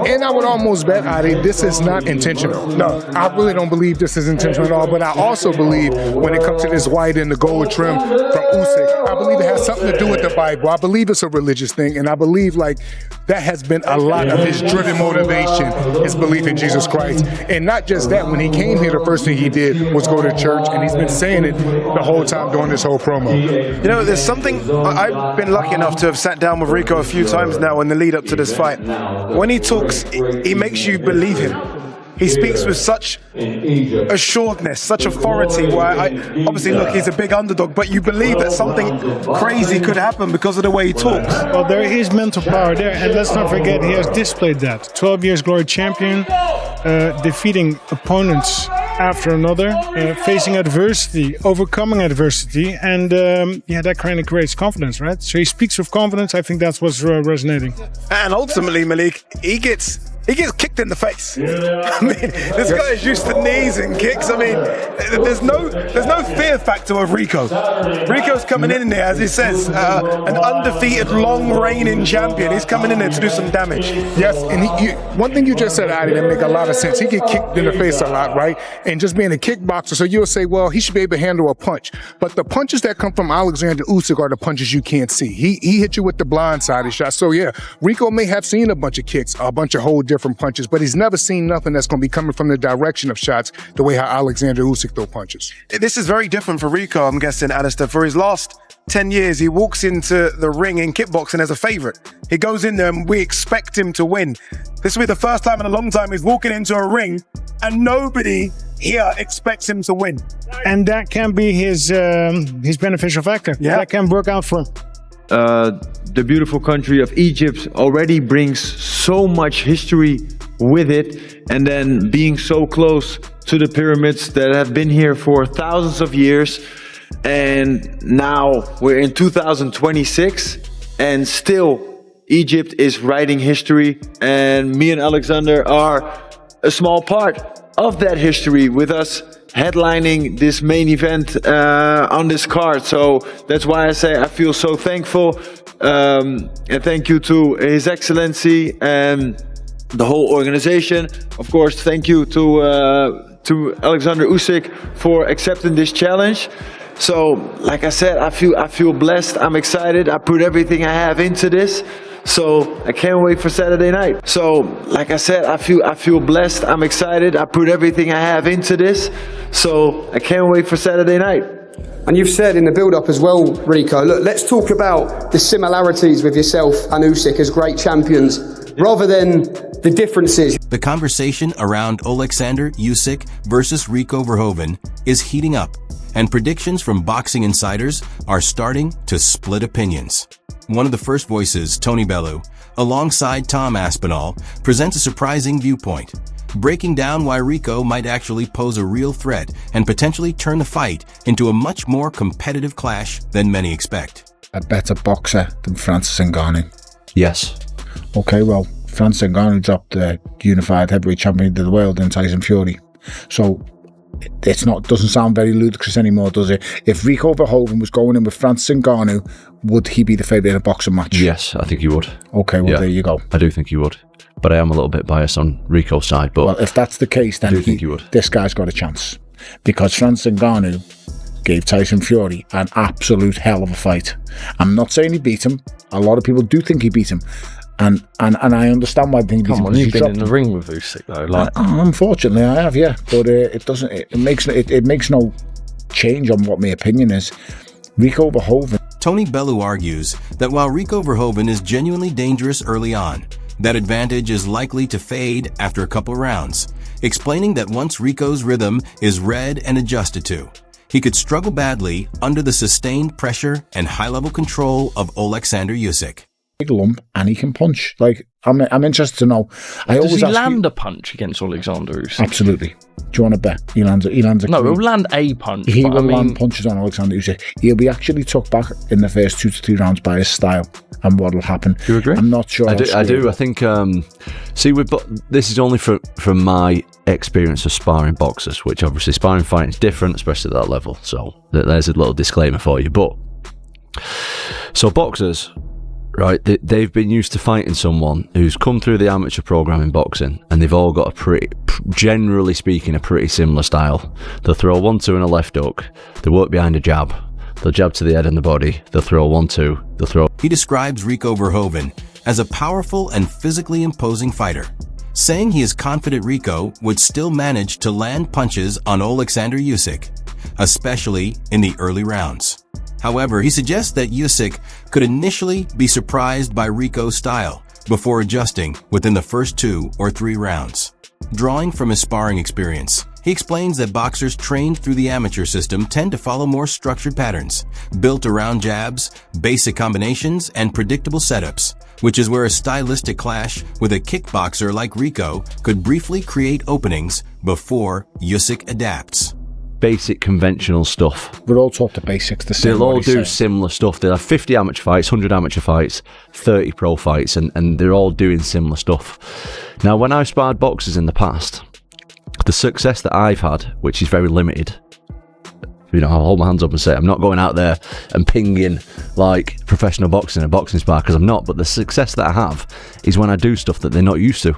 And I would almost bet, Adi, this is not intentional. No, I really don't believe this is intentional at all. But I also believe when it comes to this white and the gold trim from Usyk, I believe it has something to do with the Bible. I believe it's a religious thing, and I believe like that has been a lot of his driven motivation, his belief in Jesus Christ. And not just that, when he came here, the first thing he did was go to church, and he's been saying it the whole time during this whole promo. You know, there's something, I've been lucky enough to have sat down with Rico a few times now in the lead up to this fight. When he talks, he makes you believe him. He speaks with such assuredness, such authority, where obviously, look, he's a big underdog, but you believe that something crazy could happen because of the way he talks. Well, there is mental power there, and let's not forget, he has displayed that. 12 years glory champion, defeating opponents after another, facing adversity, overcoming adversity, and that kind of creates confidence, right? So he speaks with confidence. I think that's what's resonating. And ultimately, Malik, he gets kicked in the face. I mean, this guy is used to knees and kicks. I mean, there's no fear factor of Rico. Rico's coming in there, as he says, an undefeated, long-reigning champion. He's coming in there to do some damage. Yes, and one thing you just said, Adi, that make a lot of sense. He get kicked in the face a lot, right? And just being a kickboxer, so you'll say, well, he should be able to handle a punch. But the punches that come from Oleksandr Usyk are the punches you can't see. He hit you with the blindsided shot. So yeah, Rico may have seen a bunch of kicks, a bunch of whole different punches, but he's never seen nothing that's going to be coming from the direction of shots the way how Oleksandr Usyk throw punches. This is very different for Rico, I'm guessing, Alistair. For his last 10 years, he walks into the ring in kickboxing as a favourite. He goes in there and we expect him to win. This will be the first time in a long time he's walking into a ring and nobody here expects him to win. And that can be his beneficial factor. Yeah. That can work out for him. The beautiful country of Egypt already brings so much history with it, and then being so close to the pyramids that have been here for thousands of years, and now we're in 2026 and still Egypt is writing history, and me and Oleksandr are a small part of that history with us headlining this main event on this card. So that's why I say I feel so thankful, and thank you to His Excellency and the whole organization. Of course, thank you to Oleksandr Usyk for accepting this challenge. So like I said, I feel blessed. I'm excited. I put everything I have into this. So I can't wait for Saturday night. So like I said, I feel blessed. I'm excited. I put everything I have into this. So I can't wait for Saturday night. And you've said in the build-up as well, Rico, look, let's talk about the similarities with yourself and Usyk as great champions, rather than the differences. The conversation around Oleksandr Usyk versus Rico Verhoeven is heating up, and predictions from boxing insiders are starting to split opinions. One of the first voices, Tony Bellew, alongside Tom Aspinall, presents a surprising viewpoint, breaking down why Rico might actually pose a real threat and potentially turn the fight into a much more competitive clash than many expect. A better boxer than Francis Ngannou? Yes. Okay, well, Francis Ngannou dropped the unified heavyweight champion of the world in Tyson Fury. So doesn't sound very ludicrous anymore, does it? If Rico Verhoeven was going in with Francis Ngannou, would he be the favourite in a boxing match? Yes, I think he would. Okay, well, there you go. I do think he would. But I am a little bit biased on Rico's side. But well, if that's the case, then think he would. This guy's got a chance. Because Francis Ngannou gave Tyson Fury an absolute hell of a fight. I'm not saying he beat him. A lot of people do think he beat him. And I understand why they think he beat him. Come on, you've been in the ring with Usyk though. Like, unfortunately, I have, yeah. But it makes no change on what my opinion is. Rico Verhoeven. Tony Bellew argues that while Rico Verhoeven is genuinely dangerous early on, that advantage is likely to fade after a couple rounds, explaining that once Rico's rhythm is read and adjusted to, he could struggle badly under the sustained pressure and high-level control of Oleksandr Usyk. Big lump, and he can punch. Like, I'm interested to know. Does he land a punch against Oleksandr Usyk? Absolutely. Do you want to bet? He lands a No, he'll land a punch. He will land punches on Oleksandr Usyk. He'll be actually took back in the first 2 to 3 rounds by his style and what will happen. Do you agree? I'm not sure. I do. I think, this is only from my experience of sparring boxers, which obviously sparring fighting is different, especially at that level. So there's a little disclaimer for you. But so boxers, right? They've been used to fighting someone who's come through the amateur program in boxing, and they've all got generally speaking, a pretty similar style. They'll throw a 1-2 and a left hook. They work behind a jab. They'll jab to the head and the body. They'll throw a 1-2. They'll throw. He describes Rico Verhoeven as a powerful and physically imposing fighter, saying he is confident Rico would still manage to land punches on Oleksandr Usyk, especially in the early rounds. However, he suggests that Usyk could initially be surprised by Rico's style before adjusting within the first 2 or 3 rounds. Drawing from his sparring experience, he explains that boxers trained through the amateur system tend to follow more structured patterns, built around jabs, basic combinations, and predictable setups, which is where a stylistic clash with a kickboxer like Rico could briefly create openings before Usyk adapts. Basic conventional stuff. We're all taught the basics. They'll all do similar stuff. They'll have 50 amateur fights, 100 amateur fights, 30 pro fights, and they're all doing similar stuff. Now, when I've sparred boxers in the past, the success that I've had, which is very limited, I'll hold my hands up and say I'm not going out there and pinging like professional boxing in a boxing spar, because I'm not, but the success that I have is when I do stuff that they're not used to.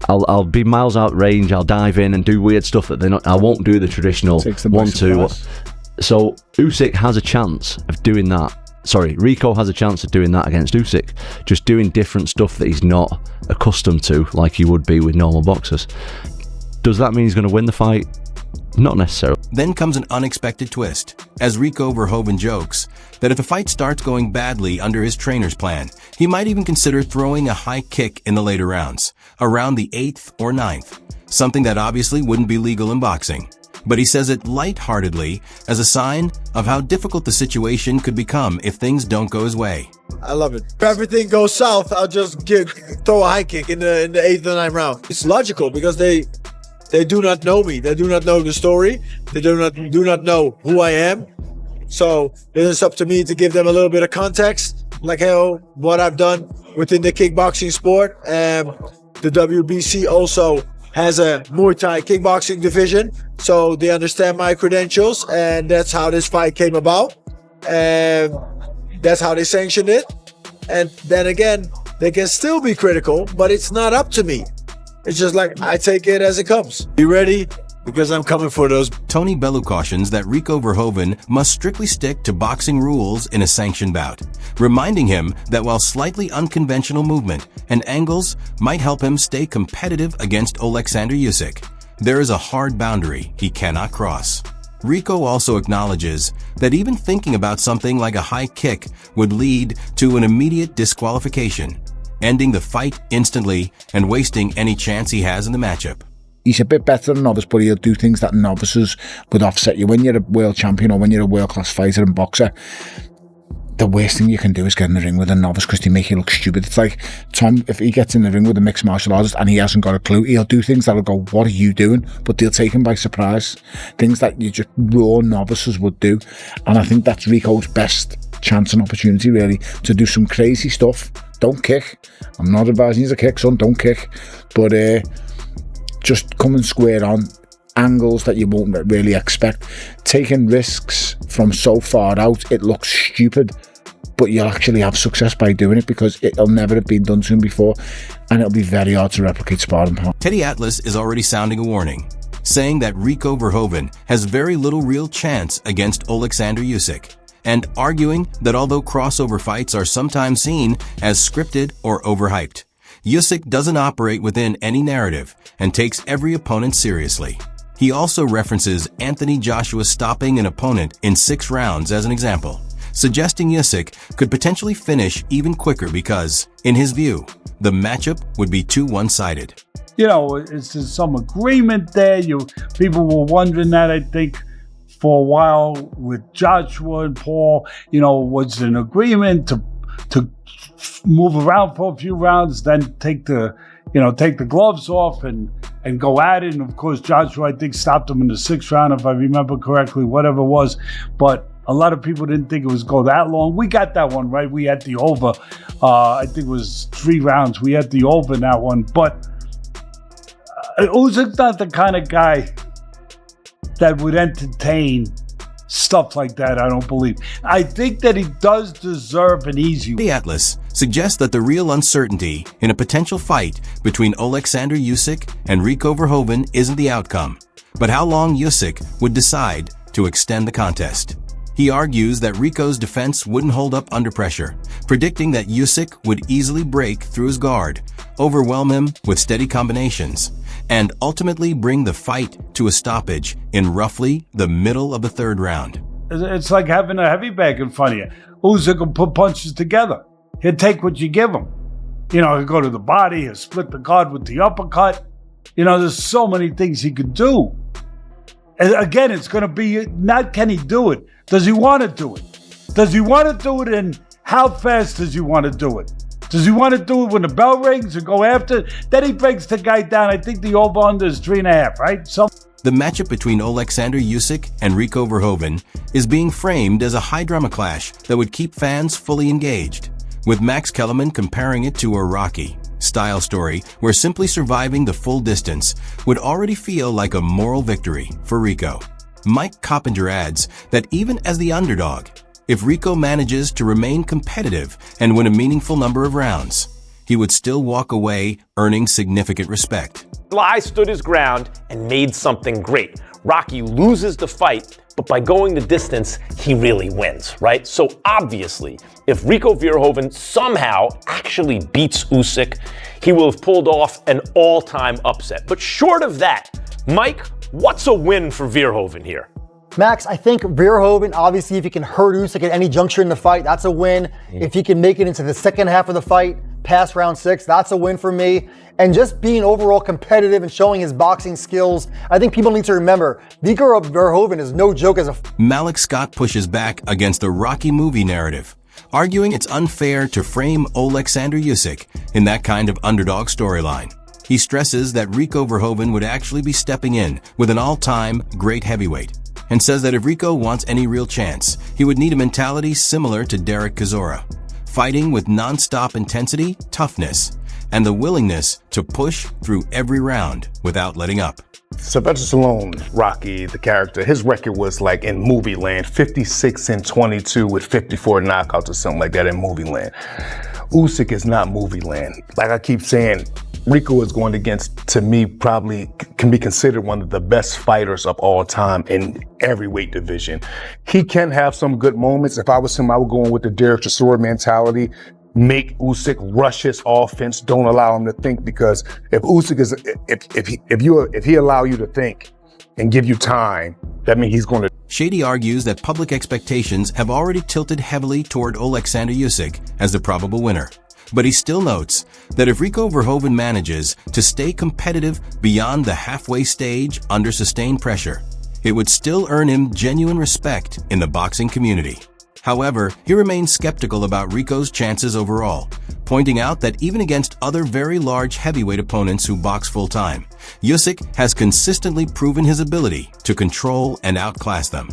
I'll be miles out range, I'll dive in and do weird stuff that they're not. I won't do the traditional 1-2. So Usyk has a chance of doing that. Rico has a chance of doing that against Usyk, just doing different stuff that he's not accustomed to, like he would be with normal boxers. Does that mean he's going to win the fight? Not necessarily. Then comes an unexpected twist, as Rico Verhoeven jokes that if the fight starts going badly under his trainer's plan, he might even consider throwing a high kick in the later rounds, around the 8th or 9th, something that obviously wouldn't be legal in boxing. But he says it lightheartedly as a sign of how difficult the situation could become if things don't go his way. I love it. If everything goes south, I'll just throw a high kick in the 8th or 9th round. It's logical because they do not know me. They do not know the story. They do not know who I am. So it's up to me to give them a little bit of context, like what I've done within the kickboxing sport. The WBC also has a Muay Thai kickboxing division, so they understand my credentials, and that's how this fight came about. And that's how they sanctioned it. And then again, they can still be critical, but it's not up to me. It's just like, I take it as it comes. You ready? Because I'm coming for those. Tony Bellew cautions that Rico Verhoeven must strictly stick to boxing rules in a sanctioned bout, reminding him that while slightly unconventional movement and angles might help him stay competitive against Oleksandr Usyk, there is a hard boundary he cannot cross. Rico also acknowledges that even thinking about something like a high kick would lead to an immediate disqualification, ending the fight instantly and wasting any chance he has in the matchup. He's a bit better than a novice, but he'll do things that novices would offset you. When you're a world champion or when you're a world-class fighter and boxer, the worst thing you can do is get in the ring with a novice because they make you look stupid. It's like Tom, if he gets in the ring with a mixed martial artist and he hasn't got a clue, he'll do things that'll go, what are you doing? But they'll take him by surprise. Things that you just raw novices would do. And I think that's Rico's best chance and opportunity, really, to do some crazy stuff. Don't kick. I'm not advising you to kick, son. Don't kick. But just coming square on, angles that you won't really expect, taking risks from so far out, it looks stupid, but you'll actually have success by doing it because it'll never have been done to him before, and it'll be very hard to replicate sparring. Teddy Atlas is already sounding a warning, saying that Rico Verhoeven has very little real chance against Oleksandr Usyk, and arguing that although crossover fights are sometimes seen as scripted or overhyped, Usyk doesn't operate within any narrative and takes every opponent seriously. He also references Anthony Joshua stopping an opponent in 6 rounds as an example, suggesting Usyk could potentially finish even quicker because, in his view, the matchup would be too one-sided. You know, it's some agreement there. People were wondering that, I think, for a while with Joshua and Paul. You know, was an agreement to move around for a few rounds, then take the gloves off and go at it. And of course, Joshua, I think, stopped him in the 6th round, if I remember correctly, whatever it was. But a lot of people didn't think it was go that long. We got that one right. We had the over. I think it was 3 rounds. We had the over in that one. But Usyk's not the kind of guy that would entertain stuff like that, I don't believe. I think that he does deserve an easy one. The Atlas suggests that the real uncertainty in a potential fight between Oleksandr Usyk and Rico Verhoeven isn't the outcome, but how long Usyk would decide to extend the contest. He argues that Rico's defense wouldn't hold up under pressure, predicting that Usyk would easily break through his guard, overwhelm him with steady combinations, and ultimately bring the fight to a stoppage in roughly the middle of the third round. It's like having a heavy bag in front of you. Usyk will put punches together. He'll take what you give him. You know, he'll go to the body, he'll split the guard with the uppercut. You know, there's so many things he could do. And again, it's going to be not can he do it. Does he want to do it? Does he want to do it, and how fast does he want to do it? Does he want to do it when the bell rings and go after? Then he breaks the guy down. I think the over-under is 3.5, right? The matchup between Oleksandr Usyk and Rico Verhoeven is being framed as a high-drama clash that would keep fans fully engaged, with Max Kellerman comparing it to a Rocky-style story where simply surviving the full distance would already feel like a moral victory for Rico. Mike Coppinger adds that even as the underdog, if Rico manages to remain competitive and win a meaningful number of rounds, he would still walk away earning significant respect. Sly stood his ground and made something great. Rocky loses the fight, but by going the distance, he really wins, right? So obviously, if Rico Verhoeven somehow actually beats Usyk, he will have pulled off an all-time upset. But short of that, Mike, what's a win for Verhoeven here? Max, I think Verhoeven, obviously, if he can hurt Usyk at any juncture in the fight, that's a win. If he can make it into the second half of the fight, past round 6, that's a win for me. And just being overall competitive and showing his boxing skills, I think people need to remember, Rico Verhoeven is no joke as a... Malik Scott pushes back against the Rocky movie narrative, arguing it's unfair to frame Oleksandr Usyk in that kind of underdog storyline. He stresses that Rico Verhoeven would actually be stepping in with an all-time great heavyweight, and says that if Rico wants any real chance, he would need a mentality similar to Derek Chisora, fighting with non-stop intensity, toughness, and the willingness to push through every round without letting up. Sylvester Stallone, Rocky, the character, his record was like in movie land, 56-22 with 54 knockouts or something like that in movie land. Usyk is not movie land. Like I keep saying, Rico is going against, to me, probably can be considered one of the best fighters of all time in every weight division. He can have some good moments. If I was him, I would go in with the Derek Chisora mentality. Make Usyk rush his offense. Don't allow him to think, because if Usyk is, if he allow you to think and give you time, that means he's going to. Shady argues that public expectations have already tilted heavily toward Oleksandr Usyk as the probable winner. But he still notes that if Rico Verhoeven manages to stay competitive beyond the halfway stage under sustained pressure, it would still earn him genuine respect in the boxing community. However, he remains skeptical about Rico's chances overall, pointing out that even against other very large heavyweight opponents who box full-time, Usyk has consistently proven his ability to control and outclass them.